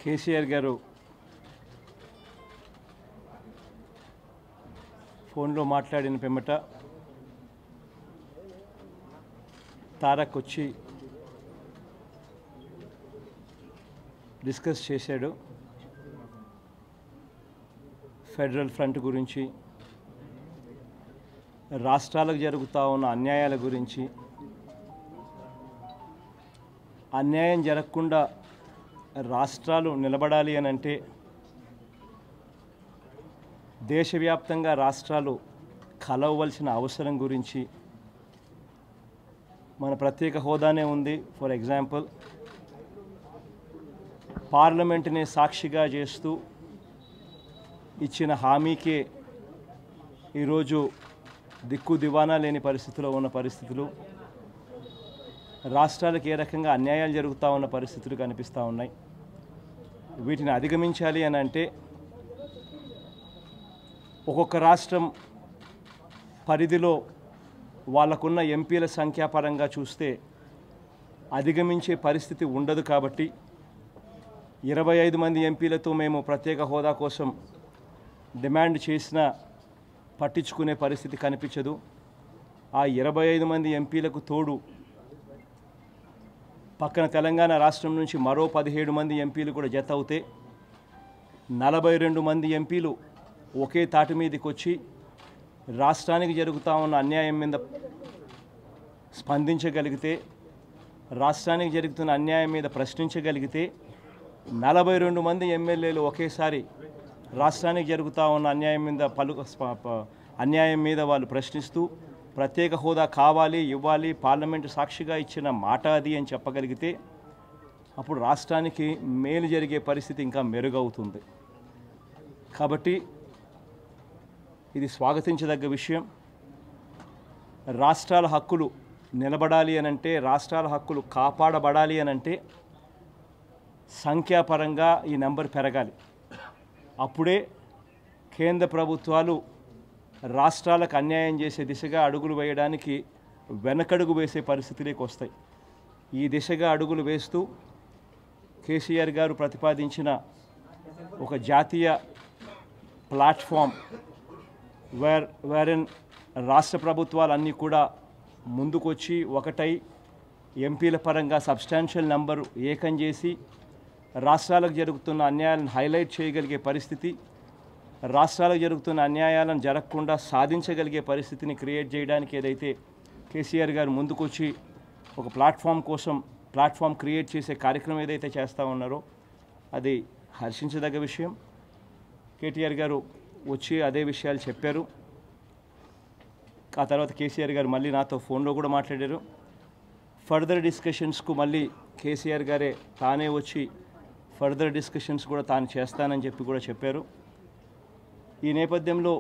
కేసీఆర్ గారు ఫోన్లో మాట్లాడిన పిమ్మట తారక్ వచ్చి డిస్కస్ చేశాడు. ఫెడరల్ ఫ్రంట్ గురించి, రాష్ట్రాలకు జరుగుతూ ఉన్న అన్యాయాల గురించి, అన్యాయం జరగకుండా రాష్ట్రాలు నిలబడాలి అని అంటే దేశవ్యాప్తంగా రాష్ట్రాలు కలవవలసిన అవసరం గురించి, మన ప్రత్యేక హోదానే ఉంది. ఫర్ ఎగ్జాంపుల్, పార్లమెంటుని సాక్షిగా చేస్తూ ఇచ్చిన హామీకే ఈరోజు దిక్కు దివానా లేని పరిస్థితిలో ఉన్న పరిస్థితులు, రాష్ట్రాలకు ఏ రకంగా అన్యాయాలు జరుగుతూ ఉన్న పరిస్థితులు కనిపిస్తూ ఉన్నాయి. వీటిని అధిగమించాలి అని అంటే ఒక్కొక్క రాష్ట్రం పరిధిలో వాళ్ళకున్న ఎంపీల సంఖ్యాపరంగా చూస్తే అధిగమించే పరిస్థితి ఉండదు. కాబట్టి 25 మంది ఎంపీలతో మేము ప్రత్యేక హోదా కోసం డిమాండ్ చేసినా పట్టించుకునే పరిస్థితి కనిపించదు. ఆ 25 మంది ఎంపీలకు తోడు పక్కన తెలంగాణ రాష్ట్రం నుంచి మరో 17 మంది ఎంపీలు కూడా జత అవుతే 42 మంది ఎంపీలు ఒకే తాటి మీదకి వచ్చి రాష్ట్రానికి జరుగుతూ ఉన్న అన్యాయం మీద స్పందించగలిగితే, రాష్ట్రానికి జరుగుతున్న అన్యాయం మీద ప్రశ్నించగలిగితే 42 మంది ఎమ్మెల్యేలు ఒకేసారి రాష్ట్రానికి జరుగుతూ ఉన్న అన్యాయం మీద వాళ్ళు ప్రశ్నిస్తూ ప్రత్యేక హోదా కావాలి, ఇవ్వాలి, పార్లమెంటు సాక్షిగా ఇచ్చిన మాట అది అని చెప్పగలిగితే అప్పుడు రాష్ట్రానికి మేలు జరిగే పరిస్థితి ఇంకా మెరుగవుతుంది. కాబట్టి ఇది స్వాగతించదగ్గ విషయం. రాష్ట్రాల హక్కులు నిలబడాలి అనంటే, రాష్ట్రాల హక్కులు కాపాడబడాలి అనంటే సంఖ్యాపరంగా ఈ నెంబర్ పెరగాలి. అప్పుడే కేంద్ర ప్రభుత్వాలు రాష్ట్రాలకు అన్యాయం చేసే దిశగా అడుగులు వేయడానికి వెనకడుగు వేసే పరిస్థితులకు వస్తాయి. ఈ దిశగా అడుగులు వేస్తూ కేసీఆర్ గారు ప్రతిపాదించిన ఒక జాతీయ ప్లాట్ఫామ్ వేరిన్ రాష్ట్ర ప్రభుత్వాలన్నీ కూడా ముందుకొచ్చి ఒకటై ఎంపీల పరంగా సబ్స్టాన్షియల్ నెంబరు ఏకం చేసి రాష్ట్రాలకు జరుగుతున్న అన్యాయాలను హైలైట్ చేయగలిగే పరిస్థితి, రాష్ట్రాలకు జరుగుతున్న అన్యాయాలను జరగకుండా సాధించగలిగే పరిస్థితిని క్రియేట్ చేయడానికి ఏదైతే కేసీఆర్ గారు ముందుకొచ్చి ఒక ప్లాట్ఫామ్ క్రియేట్ చేసే కార్యక్రమం ఏదైతే చేస్తూ ఉన్నారో అది హర్షించదగ్గ విషయం. కేటీఆర్ గారు వచ్చి అదే విషయాలు చెప్పారు. ఆ తర్వాత కేసీఆర్ గారు మళ్ళీ నాతో ఫోన్లో కూడా మాట్లాడారు. ఫర్దర్ డిస్కషన్స్కు మళ్ళీ కేసీఆర్ గారే తానే వచ్చి ఫర్దర్ డిస్కషన్స్ కూడా తాను చేస్తానని చెప్పి కూడా చెప్పారు. ఈ నేపథ్యంలో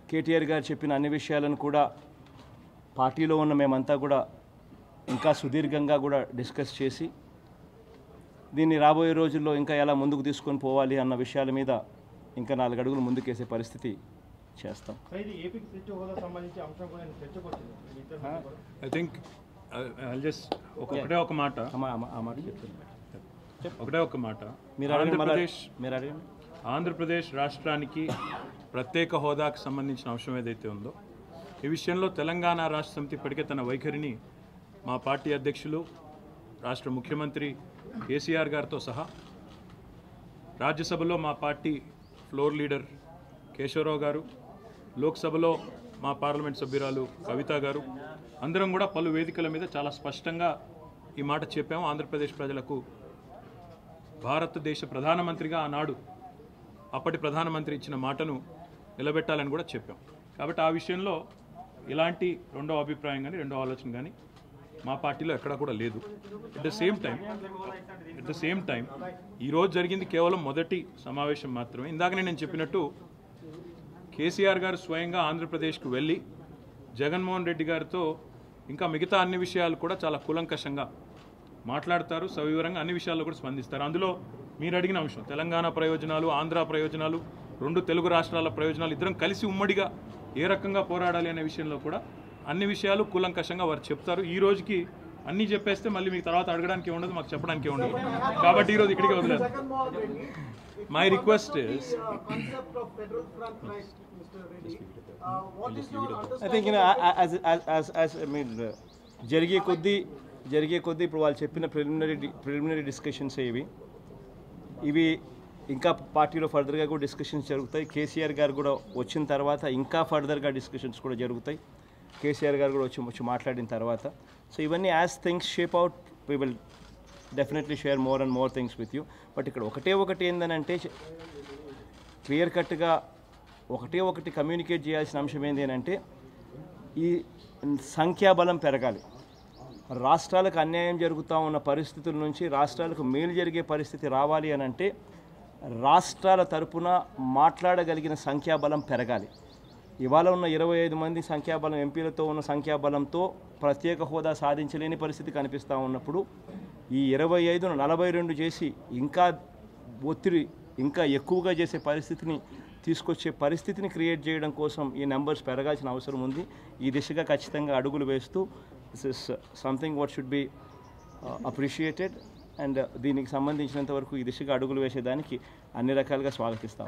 కేటీఆర్ గారు చెప్పిన అన్ని విషయాలను కూడా పార్టీలో ఉన్న మేమంతా కూడా ఇంకా సుదీర్ఘంగా కూడా డిస్కస్ చేసి దీన్ని రాబోయే రోజుల్లో ఇంకా ఎలా ముందుకు తీసుకొని పోవాలి అన్న విషయాల మీద ఇంకా 4 అడుగులు ముందుకేసే పరిస్థితి చేస్తాం. ఐ థింక్ ఒకటే ఒక మాట ఆంధ్రప్రదేశ్ రాష్ట్రానికి ప్రత్యేక హోదాకు సంబంధించిన అంశం ఏదైతే ఉందో ఈ విషయంలో తెలంగాణ రాష్ట్ర సమితి ఇప్పటికే తన వైఖరిని మా పార్టీ అధ్యక్షులు రాష్ట్ర ముఖ్యమంత్రి కేసీఆర్ గారితో సహా రాజ్యసభలో మా పార్టీ ఫ్లోర్ లీడర్ కేశవరావు గారు, లోక్సభలో మా పార్లమెంట్ సభ్యురాలు కవిత గారు అందరం కూడా పలు వేదికల మీద చాలా స్పష్టంగా ఈ మాట చెప్పాము. ఆంధ్రప్రదేశ్ ప్రజలకు భారతదేశ ప్రధానమంత్రిగా ఆనాడు అప్పటి ప్రధానమంత్రి ఇచ్చిన మాటను నిలబెట్టాలని కూడా చెప్పాం. కాబట్టి ఆ విషయంలో ఇలాంటి రెండో అభిప్రాయం కానీ రెండో ఆలోచన కానీ మా పార్టీలో ఎక్కడా కూడా లేదు. ఎట్ ద సేమ్ టైం ఈరోజు జరిగింది కేవలం మొదటి సమావేశం మాత్రమే. ఇందాకనే నేను చెప్పినట్టు కేసీఆర్ గారు స్వయంగా ఆంధ్రప్రదేశ్కు వెళ్ళి జగన్మోహన్ రెడ్డి గారితో ఇంకా మిగతా అన్ని విషయాలు కూడా చాలా కూలంకషంగా మాట్లాడతారు, సవివరంగా అన్ని విషయాల్లో కూడా స్పందిస్తారు. అందులో మీరు అడిగిన అంశం తెలంగాణ ప్రయోజనాలు, ఆంధ్ర ప్రయోజనాలు రెండు తెలుగు రాష్ట్రాల ప్రయోజనాలు ఇద్దరం కలిసి ఉమ్మడిగా ఏ రకంగా పోరాడాలి అనే విషయంలో కూడా అన్ని విషయాలు కూలంకషంగా వారు చెప్తారు. ఈ రోజుకి అన్నీ చెప్పేస్తే మళ్ళీ మీకు తర్వాత అడగడానికి ఉండదు, మాకు చెప్పడానికి ఉండదు. కాబట్టి ఈరోజు ఇక్కడికి వదిలేదు. My request is I think జరిగే కొద్దీ ఇప్పుడు వాళ్ళు చెప్పిన ప్రిలిమినరీ డిస్కషన్స్ ఇవి ఇంకా పార్టీలో ఫర్దర్గా కూడా డిస్కషన్స్ జరుగుతాయి. కేసీఆర్ గారు కూడా వచ్చిన తర్వాత ఇంకా ఫర్దర్గా డిస్కషన్స్ కూడా జరుగుతాయి. కేసీఆర్ గారు కూడా వచ్చి మాట్లాడిన తర్వాత. సో ఇవన్నీ as things shape out we will definitely share more and more things with you. But ఇక్కడ ఒకటి ఏంటంటే క్లియర్ కట్గా ఒకటి కమ్యూనికేట్ చేయాల్సిన అంశం ఏంటి అంటే ఈ సంఖ్యాబలం పెరగాలి. రాష్ట్రాలకు అన్యాయం జరుగుతూ ఉన్న పరిస్థితుల నుంచి రాష్ట్రాలకు మేలు జరిగే పరిస్థితి రావాలి అని అంటే రాష్ట్రాల తరపున మాట్లాడగలిగిన సంఖ్యాబలం పెరగాలి. ఇవాళ ఉన్న 25 మంది సంఖ్యాబలం ఎంపీలతో ఉన్న సంఖ్యాబలంతో ప్రత్యేక హోదా సాధించలేని పరిస్థితి కనిపిస్తూ ఉన్నప్పుడు ఈ 25ను 42 చేసి ఇంకా ఒత్తిడి ఇంకా ఎక్కువగా చేసే పరిస్థితిని తీసుకొచ్చే పరిస్థితిని క్రియేట్ చేయడం కోసం ఈ నెంబర్స్ పెరగాల్సిన అవసరం ఉంది. ఈ దిశగా ఖచ్చితంగా అడుగులు వేస్తూ this is something what should be appreciated and దీనికి సంబంధించినంత వరకు ఈ దిశగా అడుగులు వేసేదానికి అన్ని రకాలుగా స్వాగతిస్తాం.